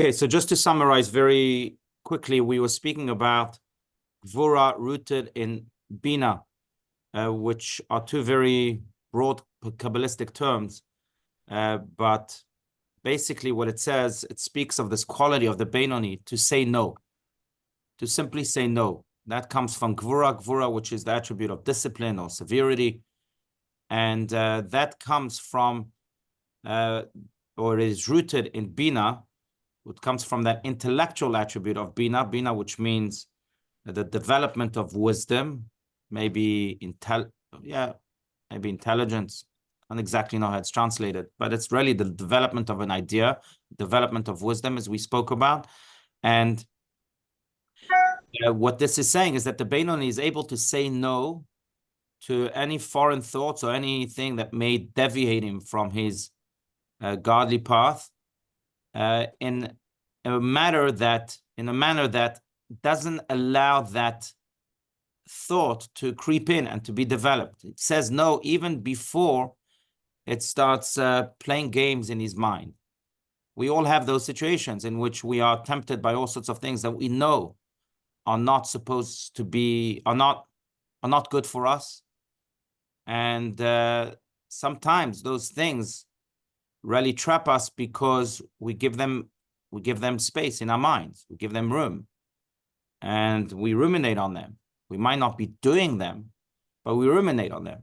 Okay, so just to summarize very quickly, we were speaking about Gvura rooted in Bina, which are two very broad Kabbalistic terms. But basically what it says, it speaks of this quality of the Benoni to say no, to simply say no. That comes from Gvura, which is the attribute of discipline or severity. And that comes from, or is rooted in Bina, which comes from that intellectual attribute of Bina, which means the development of wisdom, maybe intelligence. I don't exactly know how it's translated, but it's really the development of an idea, development of wisdom, as we spoke about. And what this is saying is that the Benoni is able to say no to any foreign thoughts or anything that may deviate him from his godly path in a manner that doesn't allow that thought to creep in and to be developed. It says no even before it starts playing games in his mind. We all have those situations in which we are tempted by all sorts of things that we know are not supposed to be, are not good for us. And sometimes those things really trap us because we give them space in our minds. We give them room and we ruminate on them. We might not be doing them, but we ruminate on them.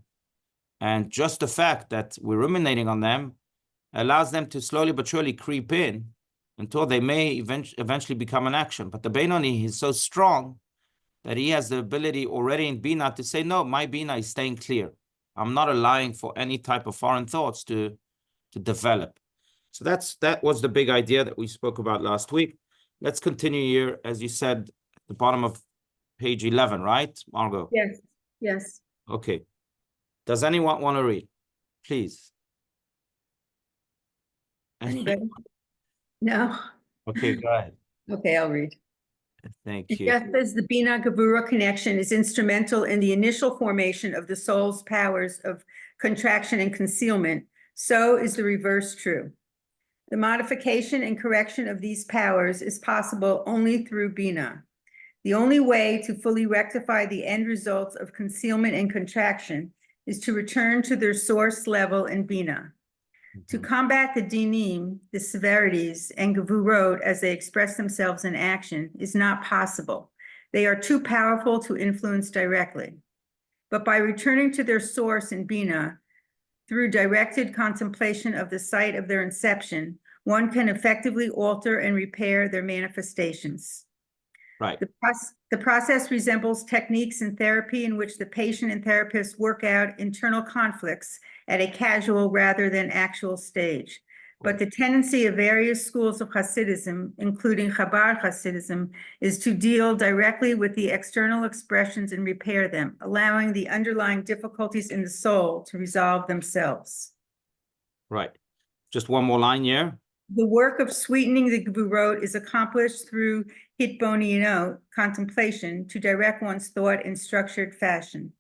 And just the fact that we're ruminating on them allows them to slowly but surely creep in until they may eventually become an action. But the Benoni is so strong that he has the ability already in Bina to say, no, my Bina is staying clear. I'm not allowing for any type of foreign thoughts to develop. So that was the big idea that we spoke about last week. Let's continue here, as you said, at the bottom of page 11, right, Margot? Yes, yes. Okay. Does anyone want to read? Please. Anybody? No. Okay, go ahead. Okay, I'll read. Thank you. Just as the Bina Gevura connection is instrumental in the initial formation of the soul's powers of contraction and concealment, so is the reverse true. The modification and correction of these powers is possible only through Bina. The only way to fully rectify the end results of concealment and contraction is to return to their source level in Bina. To combat the dinim, the severities, and gevurot as they express themselves in action is not possible. They are too powerful to influence directly. But by returning to their source in Bina, through directed contemplation of the site of their inception, one can effectively alter and repair their manifestations. Right. The process resembles techniques in therapy in which the patient and therapist work out internal conflicts at a casual rather than actual stage. But the tendency of various schools of Hasidism, including Chabad Hasidism, is to deal directly with the external expressions and repair them, allowing the underlying difficulties in the soul to resolve themselves. Right. Just one more line here. The work of sweetening the gevurot is accomplished through hitboniyot, contemplation, to direct one's thought in structured fashion.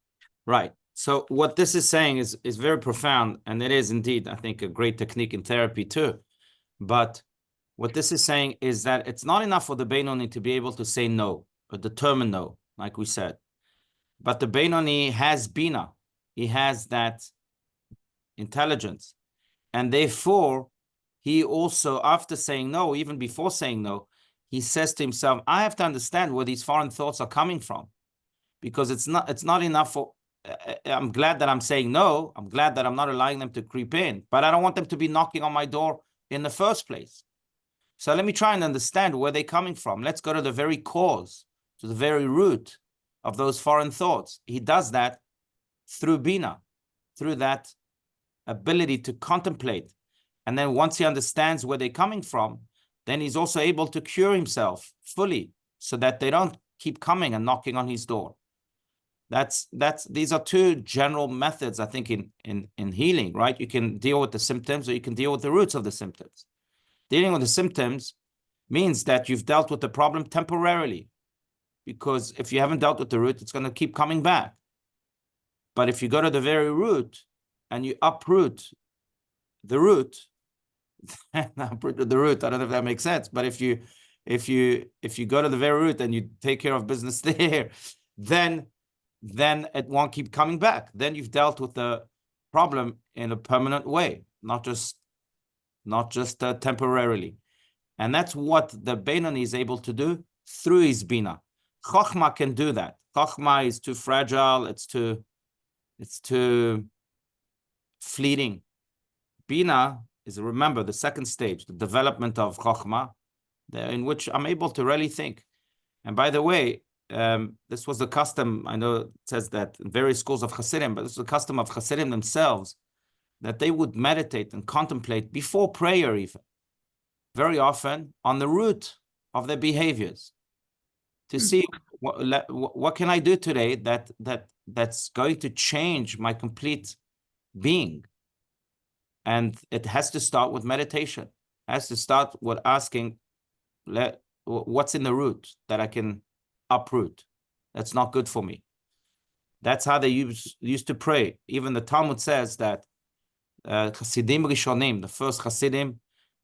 Right. So what this is saying is very profound, and it is indeed, I think, a great technique in therapy too. But what this is saying is that it's not enough for the Benoni to be able to say no, or determine no, like we said. But the Benoni has Bina. He has that intelligence. And therefore, he also, after saying no, even before saying no, he says to himself, I have to understand where these foreign thoughts are coming from. Because it's not enough for, I'm glad that I'm saying no. I'm glad that I'm not allowing them to creep in, but I don't want them to be knocking on my door in the first place. So let me try and understand where they're coming from. Let's go to the very cause, to the very root of those foreign thoughts. He does that through Bina, through that ability to contemplate. And then once he understands where they're coming from, then he's also able to cure himself fully so that they don't keep coming and knocking on his door. These are two general methods, I think, in healing, right? You can deal with the symptoms or you can deal with the roots of the symptoms. Dealing with the symptoms means that you've dealt with the problem temporarily, because if you haven't dealt with the root, it's going to keep coming back. But if you go to the very root and you uproot the root, then uproot at the root. I don't know if that makes sense, but if you go to the very root and you take care of business there, then it won't keep coming back. Then you've dealt with the problem in a permanent way, not just temporarily. And that's what the Beinoni is able to do through his Bina. Chokhmah can do that. Chokhmah is too fragile. It's too fleeting. Bina is, remember, the second stage, the development of Chokhmah, in which I'm able to really think. And by the way, this was the custom, I know it says that in various schools of Hasidim, but this is the custom of Hasidim themselves, that they would meditate and contemplate before prayer even, very often on the root of their behaviors, to see what can I do today that's going to change my complete being. And it has to start with meditation. It has to start with asking, what's in the root that I can uproot? That's not good for me. That's how they used to pray. Even the Talmud says that Chasidim Rishonim, the first Chasidim,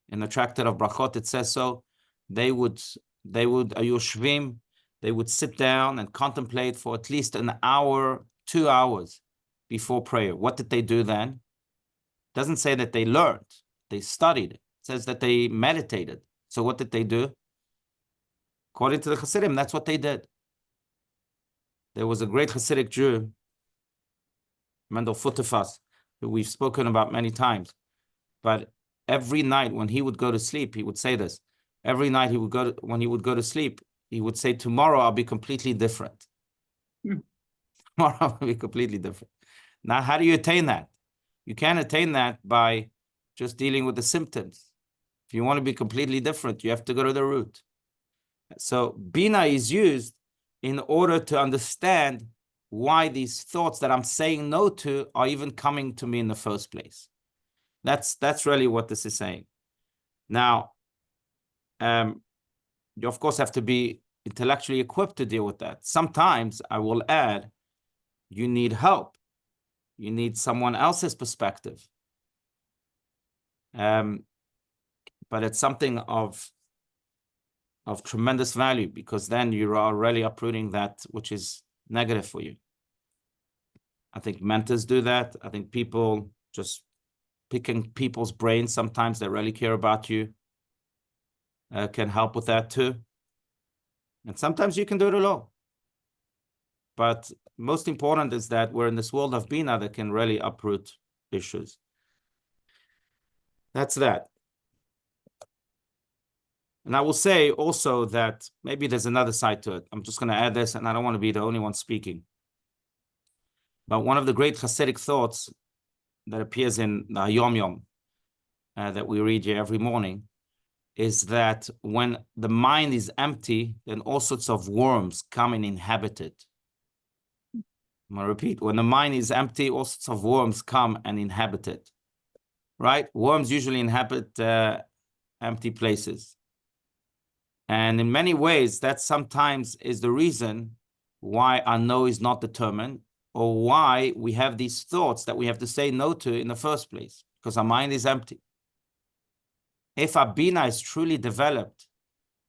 in the Tractate of Brachot, it says so, they would Ayoshvim, they would sit down and contemplate for at least an hour, 2 hours before prayer. What did they do then? It doesn't say that they learned, they studied. It says that they meditated. So what did they do? According to the Hasidim, that's what they did. There was a great Hasidic Jew, Mendel Futerfas, who we've spoken about many times. But every night when he would go to sleep, he would say this. Every night when he would go to sleep, he would say, tomorrow I'll be completely different. Tomorrow I'll be completely different. Now, how do you attain that? You can't attain that by just dealing with the symptoms. If you want to be completely different, you have to go to the root. So Bina is used in order to understand why these thoughts that I'm saying no to are even coming to me in the first place. That's really what this is saying. Now, you of course have to be intellectually equipped to deal with that. Sometimes I will add, you need help. You need someone else's perspective. But it's something of tremendous value, because then you are really uprooting that which is negative for you. I think mentors do that. I think people just picking people's brains sometimes that really care about you can help with that too. And sometimes you can do it alone. But most important is that we're in this world of Bina that can really uproot issues. That's that. And I will say also that maybe there's another side to it. I'm just going to add this, and I don't want to be the only one speaking. But one of the great Hasidic thoughts that appears in the Yom Yom that we read here every morning is that when the mind is empty, then all sorts of worms come and inhabit it. I'm going to repeat. When the mind is empty, all sorts of worms come and inhabit it. Right? Worms usually inhabit empty places. And in many ways, that sometimes is the reason why our no is not determined, or why we have these thoughts that we have to say no to in the first place, because our mind is empty. If our Bina is truly developed,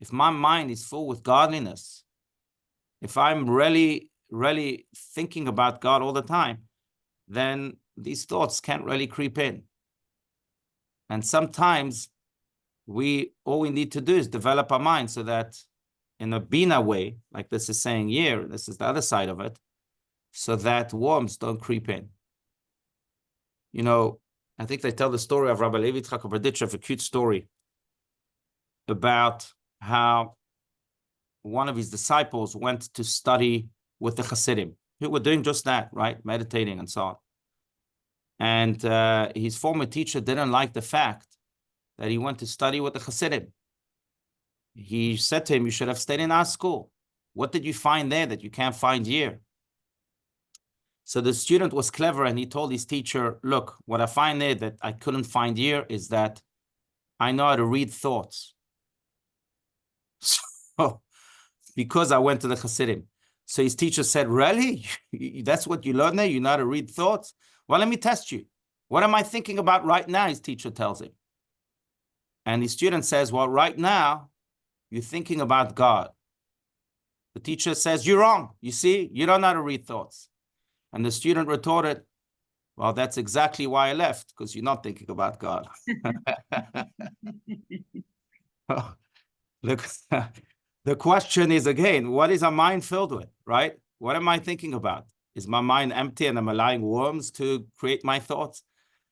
if my mind is full with godliness, if I'm really, really thinking about God all the time, then these thoughts can't really creep in. And sometimes all we need to do is develop our mind so that in a Bina way, like this is saying here, this is the other side of it, so that worms don't creep in. You know, I think they tell the story of Rabbi Levi Yitzchak Berditchev, a cute story about how one of his disciples went to study with the Hasidim, who were doing just that, right? Meditating and so on. And his former teacher didn't like the fact that he went to study with the Hasidim. He said to him, you should have stayed in our school. What did you find there that you can't find here? So the student was clever, and he told his teacher, look, what I find there that I couldn't find here is that I know how to read thoughts. So, because I went to the Hasidim. So his teacher said, really? That's what you learned there? You know how to read thoughts? Well, let me test you. What am I thinking about right now? His teacher tells him. And the student says, well, right now, you're thinking about God. The teacher says, you're wrong. You see, you don't know how to read thoughts. And the student retorted, well, that's exactly why I left, because you're not thinking about God. The question is, again, what is our mind filled with, right? What am I thinking about? Is my mind empty and I'm allowing worms to create my thoughts?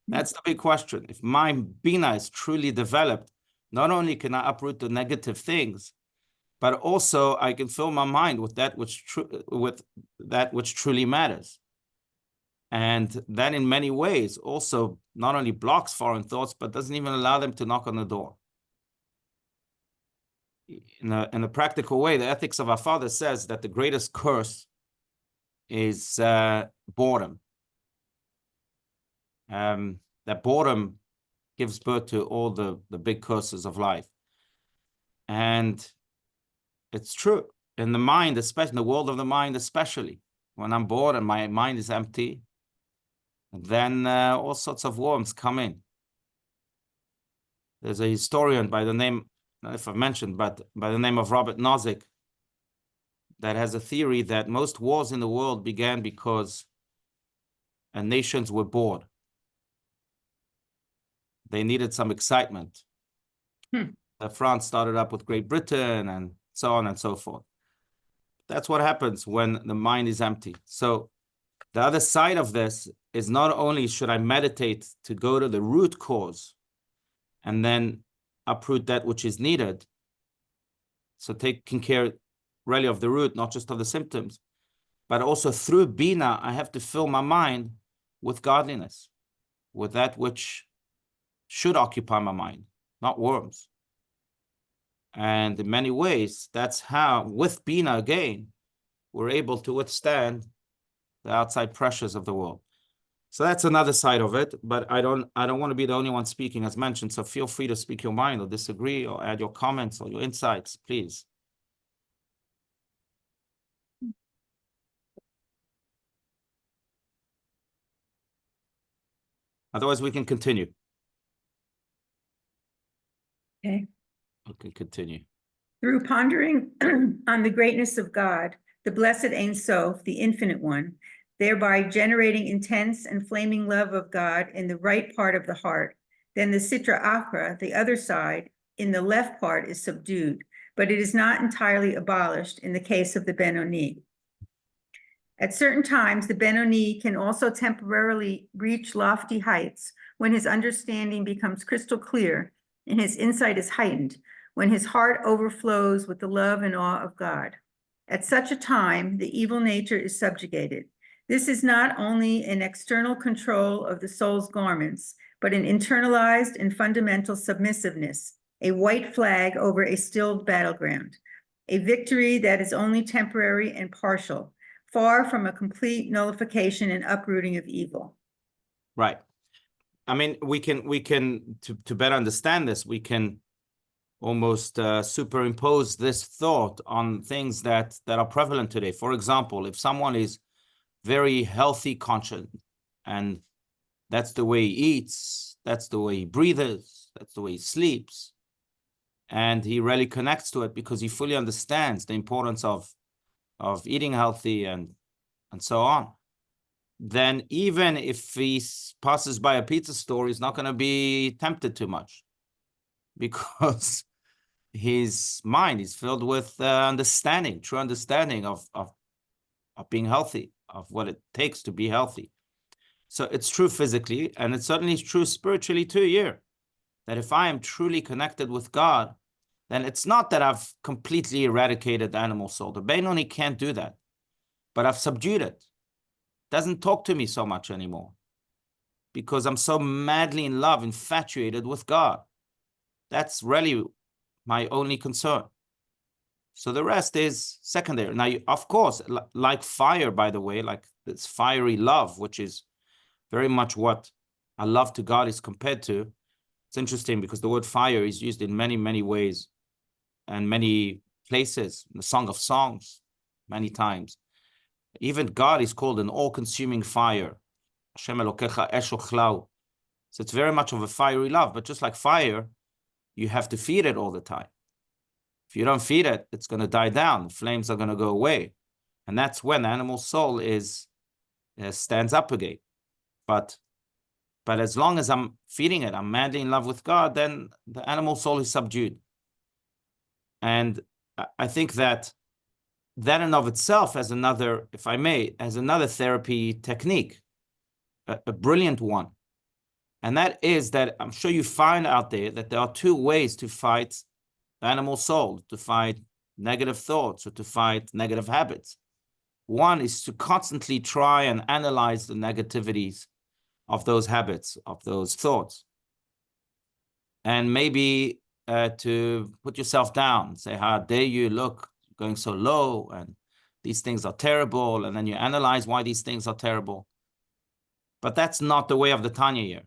That's the big question. If my bina is truly developed, not only can I uproot the negative things, but also I can fill my mind with that which truly matters. And that in many ways also not only blocks foreign thoughts, but doesn't even allow them to knock on the door. In a practical way, the ethics of our father says that the greatest curse is boredom. That boredom gives birth to all the big curses of life. And it's true. In the mind, especially in the world of the mind, especially, when I'm bored and my mind is empty, then all sorts of worms come in. There's a historian by the name, I don't know if I've mentioned, but by the name of Robert Nozick, that has a theory that most wars in the world began because nations were bored. They needed some excitement. France started up with Great Britain and so on and so forth. That's what happens when the mind is empty. So the other side of this is not only should I meditate to go to the root cause and then uproot that which is needed, so taking care really of the root, not just of the symptoms, but also through Bina, I have to fill my mind with godliness, with that which should occupy my mind, not worms. And in many ways, that's how, with Bina again, we're able to withstand the outside pressures of the world. So that's another side of it, but I don't want to be the only one speaking, as mentioned. So feel free to speak your mind or disagree or add your comments or your insights, please. Otherwise, we can continue. Okay. We can continue. Through pondering on the greatness of God, the blessed Ein Sof, the infinite one, thereby generating intense and flaming love of God in the right part of the heart, then the Sitra Achra, the other side, in the left part is subdued, but it is not entirely abolished in the case of the Benoni. At certain times, the Benoni can also temporarily reach lofty heights when his understanding becomes crystal clear and his insight is heightened, when his heart overflows with the love and awe of God. At such a time, the evil nature is subjugated. This is not only an external control of the soul's garments, but an internalized and fundamental submissiveness, a white flag over a stilled battleground, a victory that is only temporary and partial, far from a complete nullification and uprooting of evil. Right. I mean, we can to better understand this, we can almost superimpose this thought on things that are prevalent today. For example, if someone is very healthy conscious and that's the way he eats, that's the way he breathes, that's the way he sleeps, and he really connects to it because he fully understands the importance of eating healthy and so on, then even if he passes by a pizza store, he's not going to be tempted too much because his mind is filled with understanding, true understanding of being healthy, of what it takes to be healthy. So it's true physically, and it certainly is true spiritually too here, that if I am truly connected with God, then it's not that I've completely eradicated the animal soul. The Benoni can't do that, but I've subdued it. Doesn't talk to me so much anymore because I'm so madly in love, infatuated with God. That's really my only concern. So the rest is secondary. Now, of course, like fire, by the way, like this fiery love, which is very much what a love to God is compared to. It's interesting because the word fire is used in many, many ways and many places. In the Song of Songs, many times. Even God is called an all-consuming fire. Hashem Elokecha Esh Ochlau. So it's very much of a fiery love, but just like fire, you have to feed it all the time. If you don't feed it, it's going to die down. The flames are going to go away. And that's when the animal soul stands up again. But as long as I'm feeding it, I'm madly in love with God, then the animal soul is subdued. And I think that in of itself as another, if I may, as another therapy technique, a brilliant one. And that is that I'm sure you find out there that there are two ways to fight the animal soul, to fight negative thoughts or to fight negative habits. One is to constantly try and analyze the negativities of those habits, of those thoughts. And maybe to put yourself down, say, how dare you, look, going so low, and these things are terrible, and then you analyze why these things are terrible. But that's not the way of the Tanya here.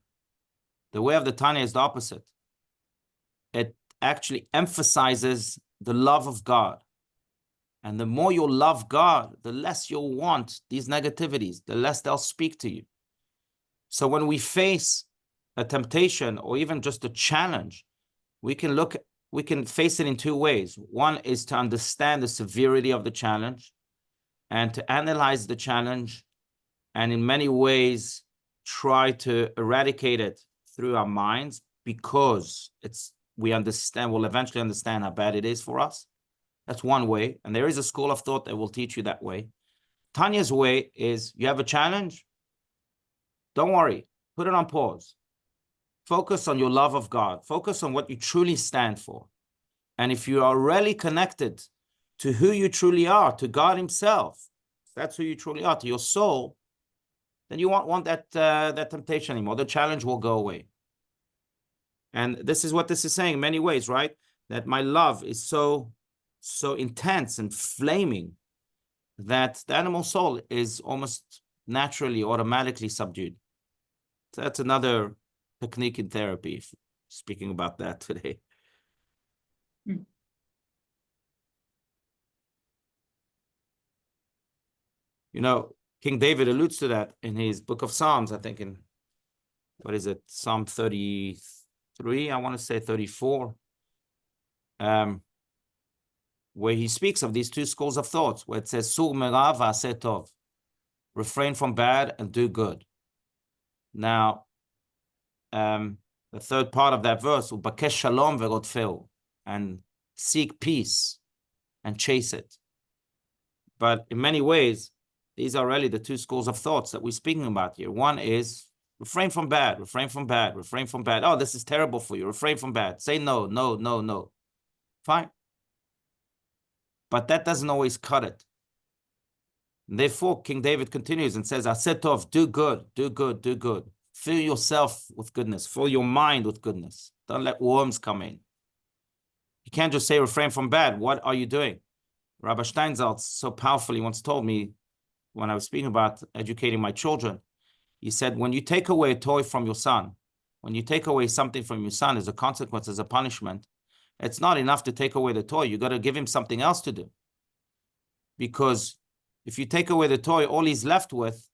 The way of the Tanya is the opposite. It actually emphasizes the love of God. And the more you'll love God, the less you'll want these negativities, the less they'll speak to you. So when we face a temptation or even just a challenge, we can face it in two ways. One is to understand the severity of the challenge and to analyze the challenge, and in many ways try to eradicate it through our minds, because we'll eventually understand how bad it is for us. That's one way. And there is a school of thought that will teach you that way. Tanya's way is, you have a challenge, don't worry, put it on pause. Focus on your love of God. Focus on what you truly stand for. And if you are really connected to who you truly are, to God himself, that's who you truly are, to your soul, then you won't want that temptation anymore. The challenge will go away. And this is what this is saying in many ways, right? That my love is so intense and flaming that the animal soul is almost naturally, automatically subdued. So that's another technique in therapy, speaking about that today. You know, King David alludes to that in his book of Psalms, I think in, what is it, Psalm 33, I want to say 34, where he speaks of these two schools of thoughts, where it says, Sur merav v'aseh tov, refrain from bad and do good. Now, the third part of that verse, ubakesh shalom verodfeu, and seek peace and chase it. But in many ways, these are really the two schools of thoughts that we're speaking about here. One is refrain from bad, refrain from bad, refrain from bad. Oh, this is terrible for you. Refrain from bad. Say no, no, no, no. Fine. But that doesn't always cut it. And therefore, King David continues and says, Aseh tov, do good, do good, do good. Fill yourself with goodness. Fill your mind with goodness. Don't let worms come in. You can't just say refrain from bad. What are you doing? Rabbi Steinsaltz so powerfully once told me, when I was speaking about educating my children, he said, when you take away a toy from your son, when you take away something from your son as a consequence, as a punishment, it's not enough to take away the toy. You got to give him something else to do. Because if you take away the toy, all he's left with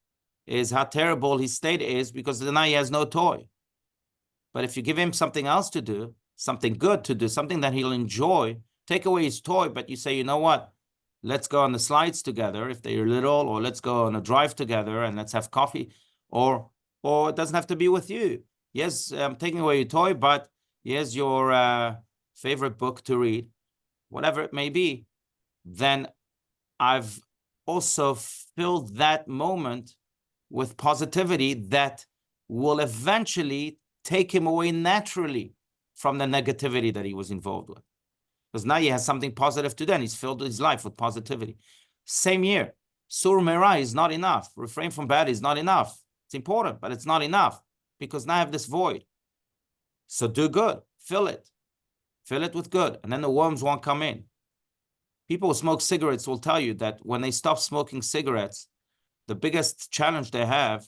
is how terrible his state is, because now he has no toy. But if you give him something else to do, something good to do, something that he'll enjoy, take away his toy, but you say, you know what? Let's go on the slides together if they're little, or let's go on a drive together and let's have coffee, or it doesn't have to be with you. Yes, I'm taking away your toy, but here's your favorite book to read, whatever it may be. Then I've also filled that moment with positivity that will eventually take him away naturally from the negativity that he was involved with. Because now he has something positive to do, and he's filled his life with positivity. Same year, Sur Merah is not enough. Refrain from bad is not enough. It's important, but it's not enough, because now I have this void. So do good, fill it with good, and then the worms won't come in. People who smoke cigarettes will tell you that when they stop smoking cigarettes, the biggest challenge they have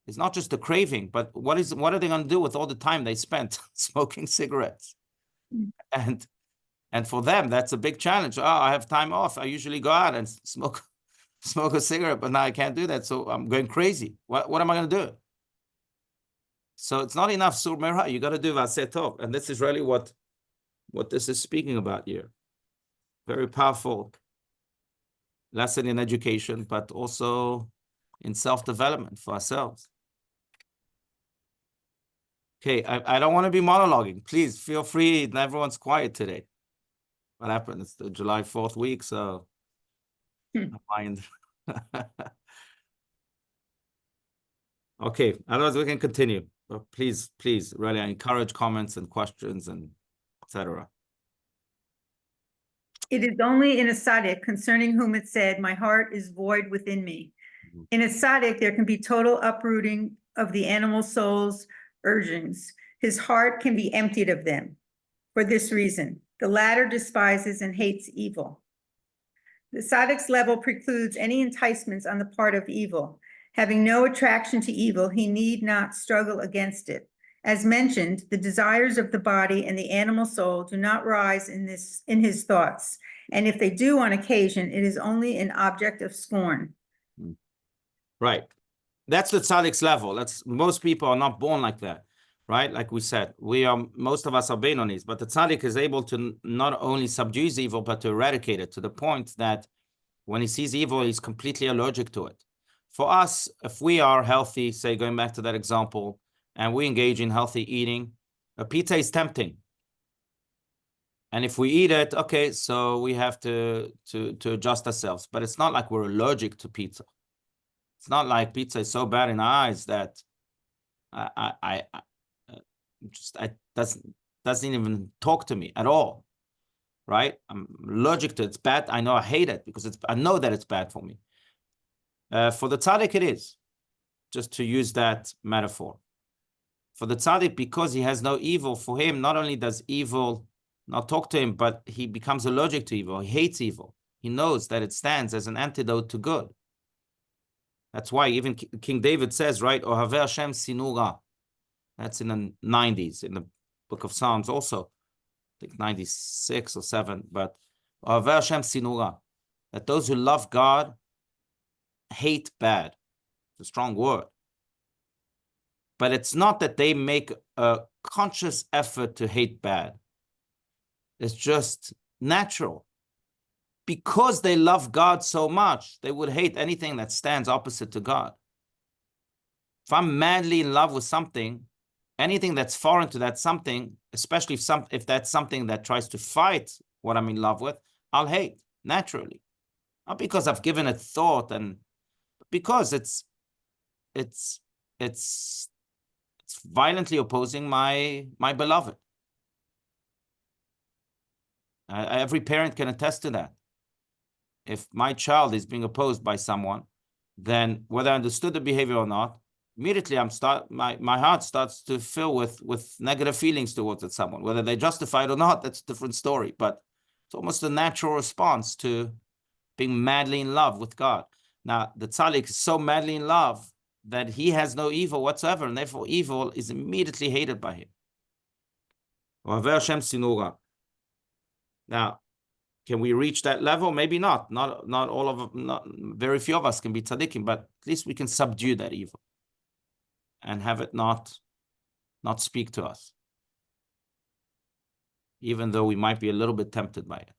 is not just the craving, but what are they going to do with all the time they spent smoking cigarettes? And for them, that's a big challenge. Oh, I have time off. I usually go out and smoke a cigarette, but now I can't do that, so I'm going crazy. What am I going to do? So it's not enough Sur Merah. You got to do Aseh tov. And this is really what what this is speaking about here. Very powerful lesson in education, but also in self-development for ourselves. Okay, I don't want to be monologuing. Please feel free. Everyone's quiet today. What happened? It's the July 4th week, so mind. Okay, otherwise we can continue. But please, really, I encourage comments and questions and etc. It is only in a tzaddik concerning whom it said, my heart is void within me. In a tzaddik, there can be total uprooting of the animal soul's urgings. His heart can be emptied of them. For this reason, the latter despises and hates evil. The tzaddik's level precludes any enticements on the part of evil. Having no attraction to evil, he need not struggle against it. As mentioned, the desires of the body and the animal soul do not rise in his thoughts. And if they do on occasion, it is only an object of scorn. Right. That's the tzaddik's level. Most people are not born like that, right? Like we said, most of us are Beinonis, but the tzaddik is able to not only subdue evil, but to eradicate it to the point that when he sees evil, he's completely allergic to it. For us, if we are healthy, say, going back to that example, and we engage in healthy eating, a pizza is tempting. And if we eat it, okay, so we have to adjust ourselves. But it's not like we're allergic to pizza. It's not like pizza is so bad in our eyes that it doesn't even talk to me at all, right? I'm allergic to it. It's bad. I know I hate it because I know that it's bad for me. For the tzaddik, it is, just to use that metaphor. For the tzaddik, because he has no evil, for him, not only does evil not talk to him, but he becomes allergic to evil. He hates evil. He knows that it stands as an antidote to good. That's why even King David says, right, Ohaveh Hashem sinura. That's in the 90s, in the book of Psalms also. I think 96 or 7, but Ohaveh Hashem sinura. That those who love God hate bad. It's a strong word. But it's not that they make a conscious effort to hate bad. It's just natural. Because they love God so much, they would hate anything that stands opposite to God. If I'm madly in love with something, anything that's foreign to that something, especially if that's something that tries to fight what I'm in love with, I'll hate naturally. Not because I've given it thought, and because it's violently opposing my beloved. Every parent can attest to that. If my child is being opposed by someone, then whether I understood the behavior or not, immediately my heart starts to fill with negative feelings towards that someone. Whether they justify it or not, that's a different story. But it's almost a natural response to being madly in love with God. Now, the tzaddik is so madly in love that he has no evil whatsoever, and therefore evil is immediately hated by him. Now, can we reach that level? Maybe not. Not very few of us can be tzaddikim, but at least we can subdue that evil and have it not speak to us, even though we might be a little bit tempted by it.